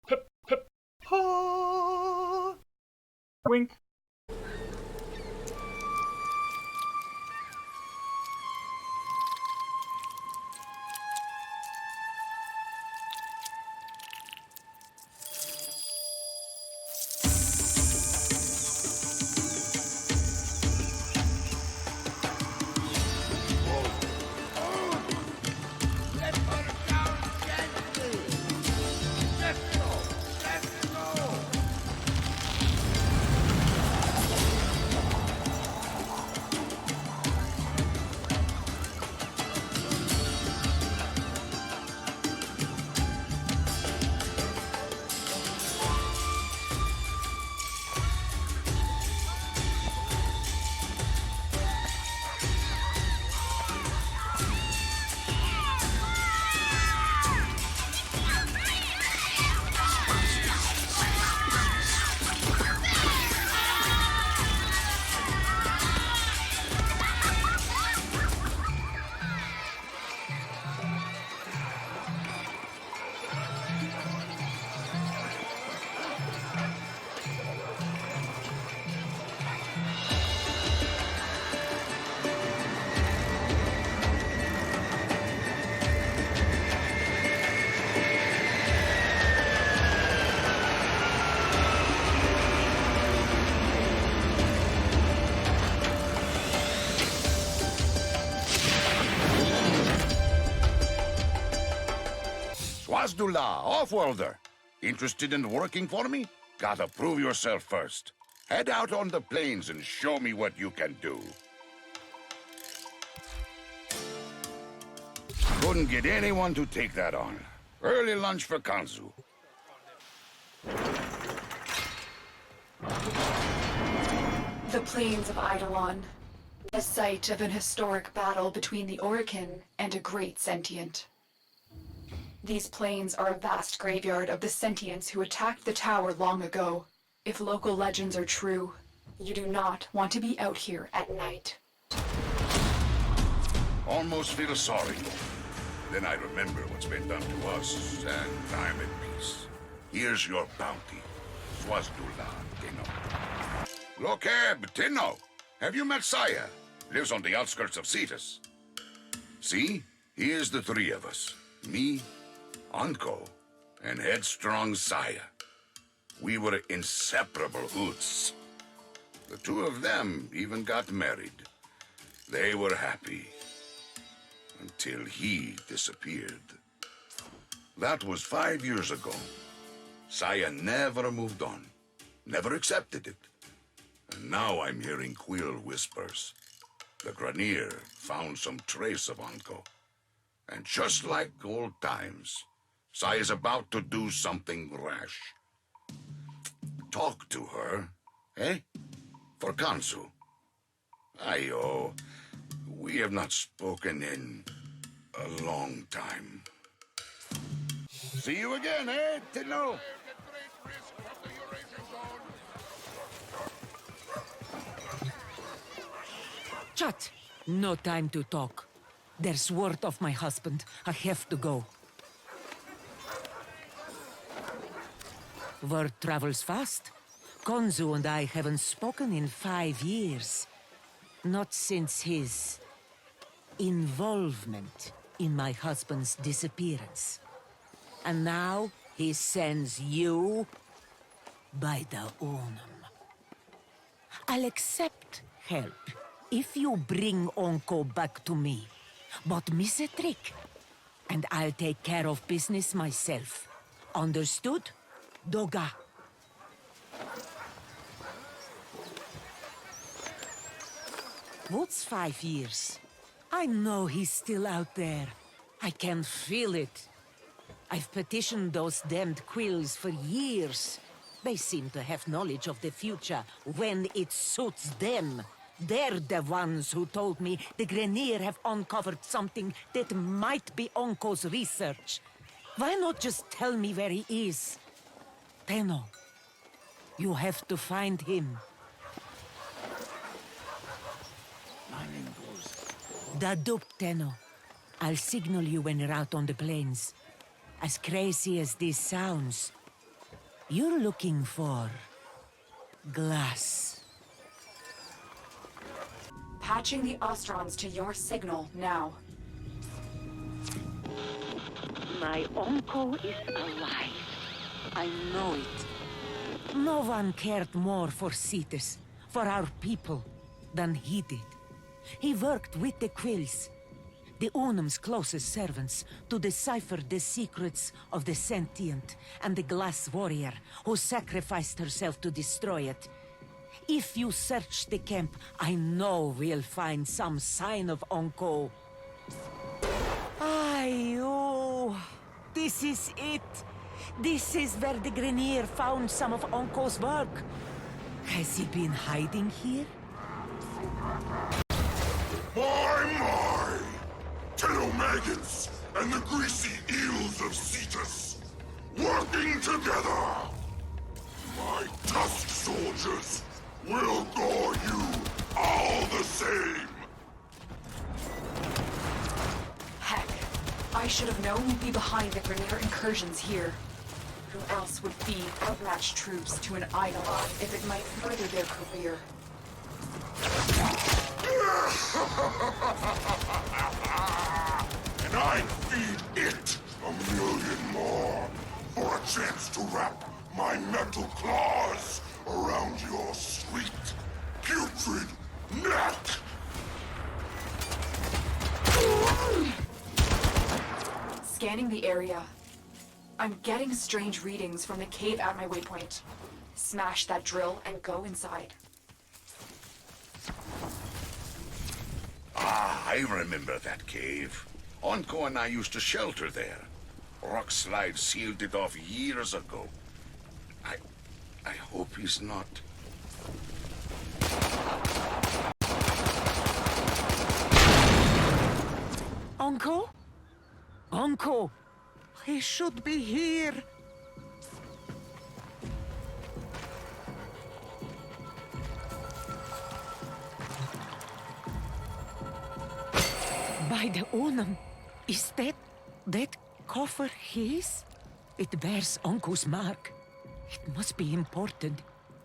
Pip, pip, ha! Wink. Swazdula, Offworlder. Interested in working for me? Gotta prove yourself first. Head out on the plains and show me what you can do. Couldn't get anyone to take that on. Early lunch for Kanzu. The plains of Eidolon. The site of an historic battle between the Orokin and a great sentient. These plains are a vast graveyard of the sentients who attacked the tower long ago. If local legends are true, you do not want to be out here at night. Almost feel sorry. Then I remember what's been done to us, and I'm at peace. Here's your bounty. Swazdula, Tino. Lokeb, Tino! Have you met Saya? Lives on the outskirts of Cetus. See? Here's the three of us. Me, Anko, and headstrong Saya. We were inseparable hoots. The two of them even got married. They were happy. Until he disappeared. That was 5 years ago. Saya never moved on. Never accepted it. And now I'm hearing Quill whispers. The Granier found some trace of Anko. And just like old times, Saya's about to do something rash. Talk to her, eh? For Kansu. Ayo, we have not spoken in a long time. See you again, eh, Tino? Shut! No time to talk. There's word of my husband. I have to go. Word travels fast. Konzu and I haven't spoken in 5 years. Not since his involvement in my husband's disappearance. And now he sends you by the Unum. I'll accept help if you bring Onko back to me. But miss a trick, and I'll take care of business myself. Understood? Doga. What's 5 years? I know he's still out there. I can feel it. I've petitioned those damned quills for years. They seem to have knowledge of the future when it suits them. They're the ones who told me the Grenier have uncovered something that might be Onko's research. Why not just tell me where he is? Tenno, you have to find him. Dadup, Tenno. I'll signal you when you're out on the plains. As crazy as this sounds, you're looking for glass. Patching the Ostrons to your signal now. My uncle is alive. I know it. No one cared more for Cetus, for our people, than he did. He worked with the Quills, the Unum's closest servants, to decipher the secrets of the sentient and the glass warrior who sacrificed herself to destroy it. If you search the camp, I know we'll find some sign of Onko. Oh, this is it. This is where the Grenier found some of Onko's work. Has he been hiding here? My! Maggots and the greasy eels of Cetus, working together! My tusk soldiers will gore you all the same! Heck, I should have known we'd be behind the Grenier incursions here. Who else would feed outmatched troops to an Eidolon if it might further their career? And I'd feed it 1,000,000 more for a chance to wrap my metal claws around your sweet, putrid neck! Scanning the area. I'm getting strange readings from the cave at my waypoint. Smash that drill and go inside. I remember that cave. Onko and I used to shelter there. Rockslide sealed it off years ago. I hope he's not. Onko? Onko! He should be here! By the Unum, is that coffer his? It bears Onko's mark. It must be important.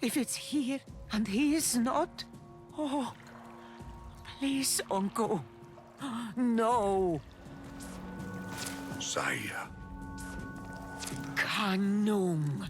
If it's here and he is not, oh, please, Onko. No. Saya. Kanung.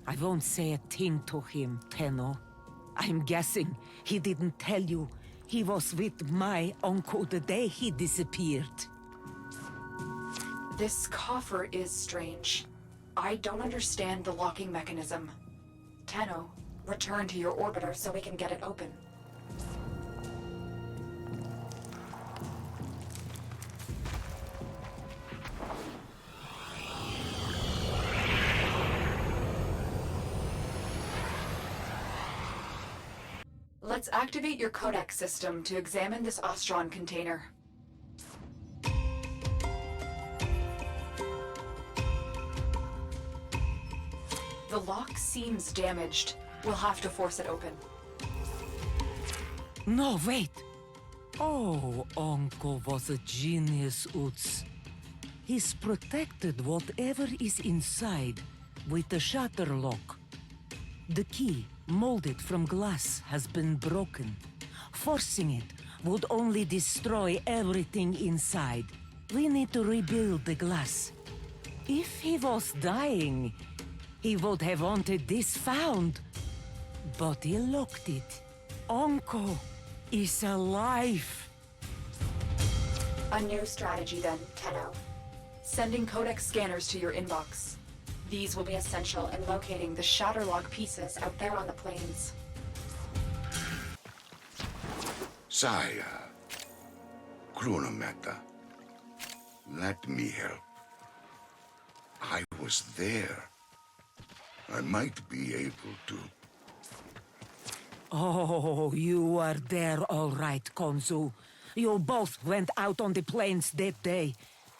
I won't say a thing to him, Tenno. I'm guessing he didn't tell you he was with my uncle the day he disappeared. This coffer is strange. I don't understand the locking mechanism. Tenno, return to your orbiter so we can get it open. Let's activate your codex system to examine this Ostron container. The lock seems damaged. We'll have to force it open. No, wait. Oh, Onko was a genius, Uts. He's protected whatever is inside with the shutter lock. The key, molded from glass, has been broken. Forcing it would only destroy everything inside. We need to rebuild the glass. If he was dying, he would have wanted this found. But he locked it. Onko is alive. A new strategy then, Tenno. Sending codex scanners to your inbox. These will be essential in locating the Shatterlock pieces out there on the plains. Saya. Krunameta. Let me help. I was there. I might be able to. Oh, you are there all right, Konzu. You both went out on the plains that day.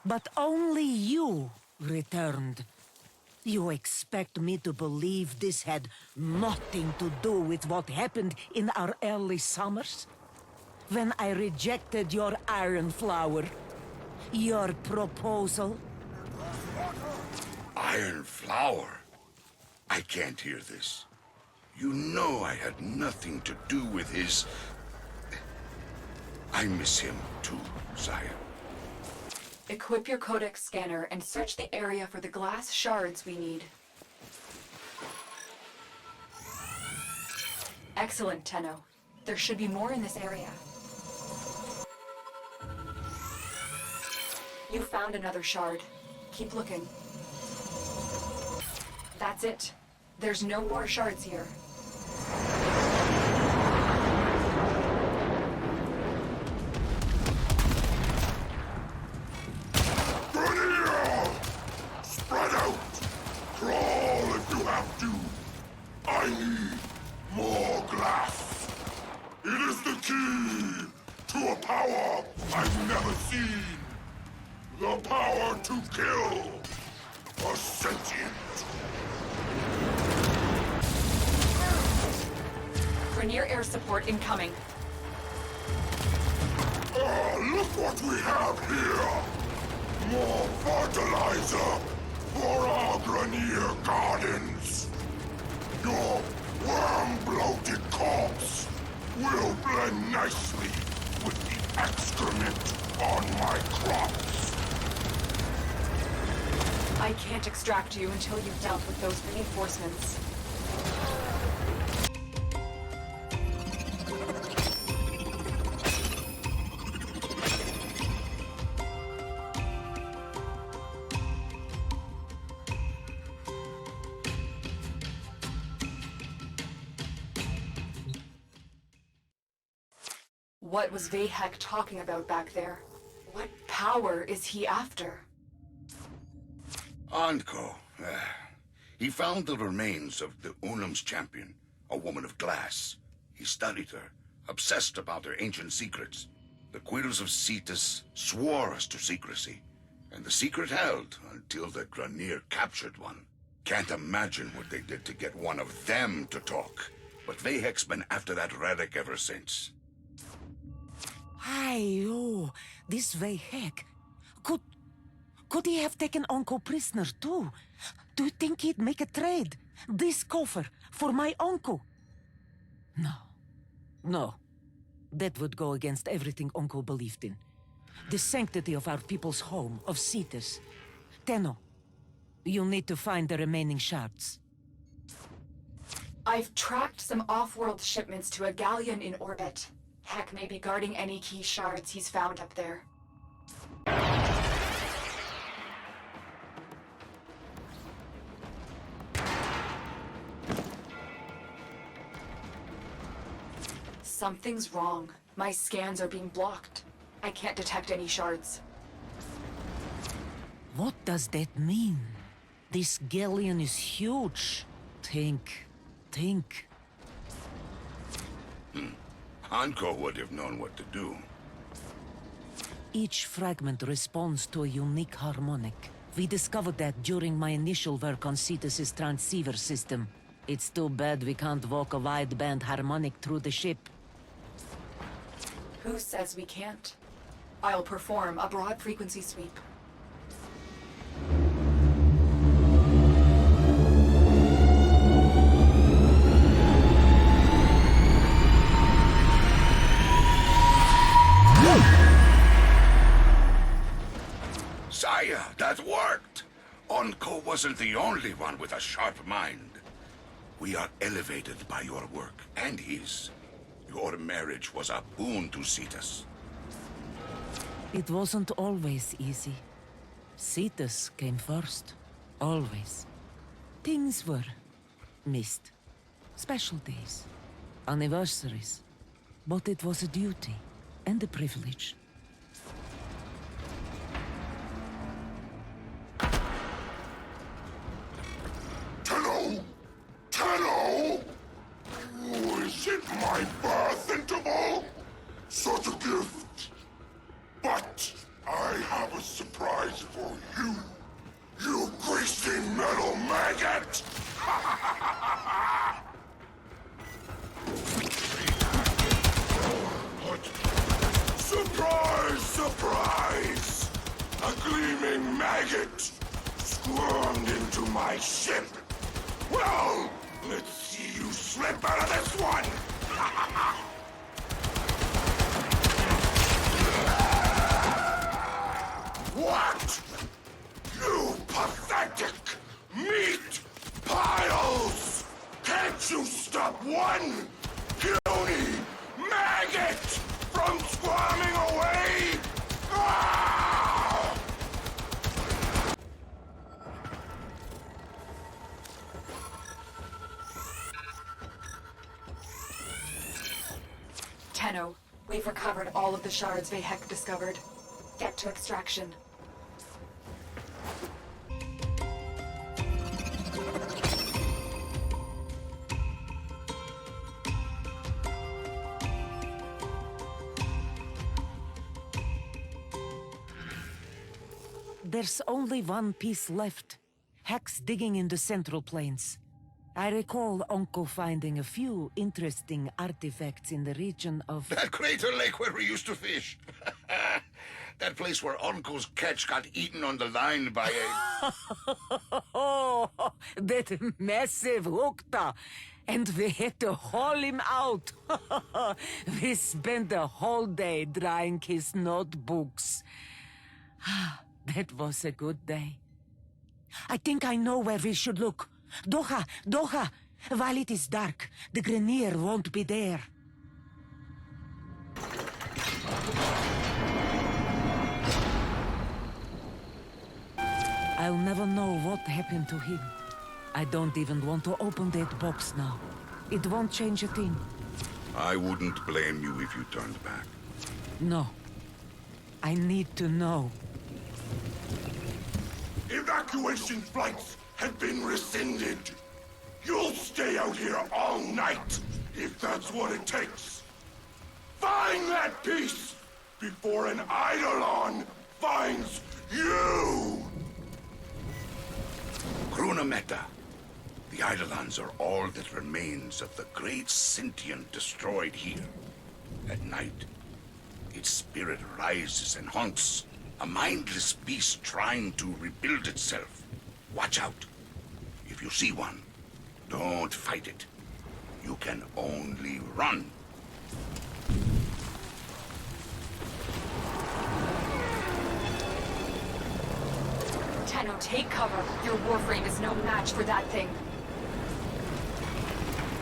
But only you returned. You expect me to believe this had nothing to do with what happened in our early summers? When I rejected your iron flower, Your proposal? Iron Flower? I can't hear this. You know I had nothing to do with his... I miss him too, Sire. Equip your codex scanner and search the area for the glass shards we need. Excellent, Tenno. There should be more in this area. You found another shard. Keep looking. That's it. There's no more shards here. Spread out! Crawl if you have to! I need more glass! It is the key to a power I've never seen! The power to kill a sentient! Rainier air support incoming. Look what we have here! More fertilizer for our Grenier gardens! Your worm-bloated corpse will blend nicely with the excrement on my crops! I can't extract you until you've dealt with those reinforcements. What was Vahek talking about back there? What power is he after? Anko. He found the remains of the Unum's champion, a woman of glass. He studied her, obsessed about her ancient secrets. The Quills of Cetus swore us to secrecy, and the secret held until the Grenier captured one. Can't imagine what they did to get one of them to talk, but Vahek's been after that relic ever since. Ayo, this Vahek. Could he have taken Uncle prisoner too? Do you think he'd make a trade? This coffer for my uncle? No. That would go against everything Uncle believed in. The sanctity of our people's home, of Cetus. Tenno, you'll need to find the remaining shards. I've tracked some off-world shipments to a galleon in orbit. Heck may be guarding any key shards he's found up there. Something's wrong. My scans are being blocked. I can't detect any shards. What does that mean? This galleon is huge. Think. Anko would have known what to do. Each fragment responds to a unique harmonic. We discovered that during my initial work on Cetus's transceiver system. It's too bad we can't walk a wideband harmonic through the ship. Who says we can't? I'll perform a broad frequency sweep. Sire, that worked! Anko wasn't the only one with a sharp mind. We are elevated by your work, and his. Your marriage was a boon to Cetus. It wasn't always easy. Cetus came first. Always. Things were missed. Special days. Anniversaries. But it was a duty and a privilege. Tenno! Is it my birth interval? Such a gift. But I have a surprise for you. You greasy metal maggot! Surprise, surprise! screaming maggot squirmed into my ship. Well, let's see you slip out of this one! What? You pathetic meat piles! Can't you stop one puny maggot from squirming away? Ah! Tenno, we've recovered all of the shards Vahek discovered. Get to extraction. There's only one piece left. Hex digging in the Central Plains. I recall Onko finding a few interesting artifacts in the region of... That crater lake where we used to fish. That place where Uncle's catch got eaten on the line by a... Oh, that massive hookta! And we had to haul him out. We spent the whole day drying his notebooks. That was a good day. I think I know where we should look. Doha! Doha! While it is dark, the Grenier won't be there. I'll never know what happened to him. I don't even want to open that box now. It won't change a thing. I wouldn't blame you if you turned back. No. I need to know. Evacuation flights have been rescinded. You'll stay out here all night, if that's what it takes. Find that piece before an Eidolon finds you! Grunameta. The Eidolons are all that remains of the great sentient destroyed here. At night, its spirit rises and haunts, a mindless beast trying to rebuild itself. Watch out. If you see one, don't fight it. You can only run. Tenno, take cover. Your Warframe is no match for that thing.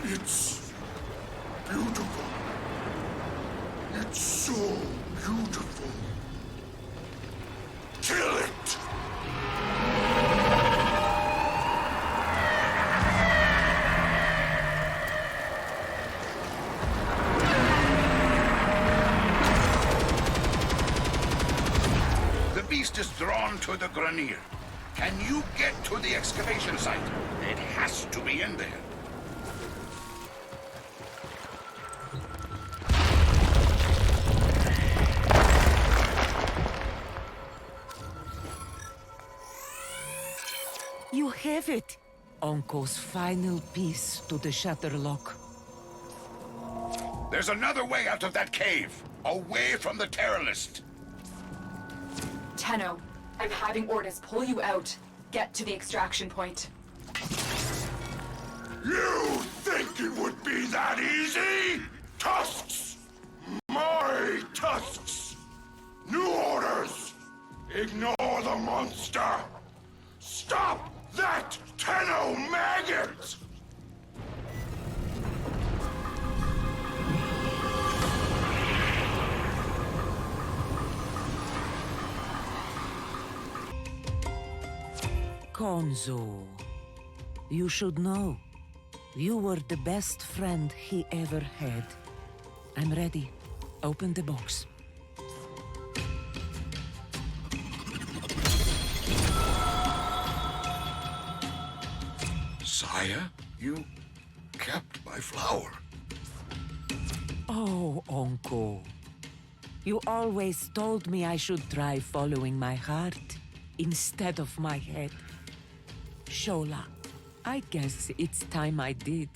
It's beautiful. It's so beautiful. Kill it! The beast is drawn to the Grenier. Can you get to the excavation site? It has to be in there. You have it! Onko's final piece to the shutter lock. There's another way out of that cave, away from the terrorist. Tenno, I'm having Ordis pull you out. Get to the extraction point. You think it would be that easy? Tusks! My tusks! New orders! Ignore the monster! Stop that Tenno maggot! Konzo, you should know. You were the best friend he ever had. I'm ready. Open the box. Sire, you kept my flower. Oh, Onko. You always told me I should try following my heart instead of my head. Shola, I guess it's time I did.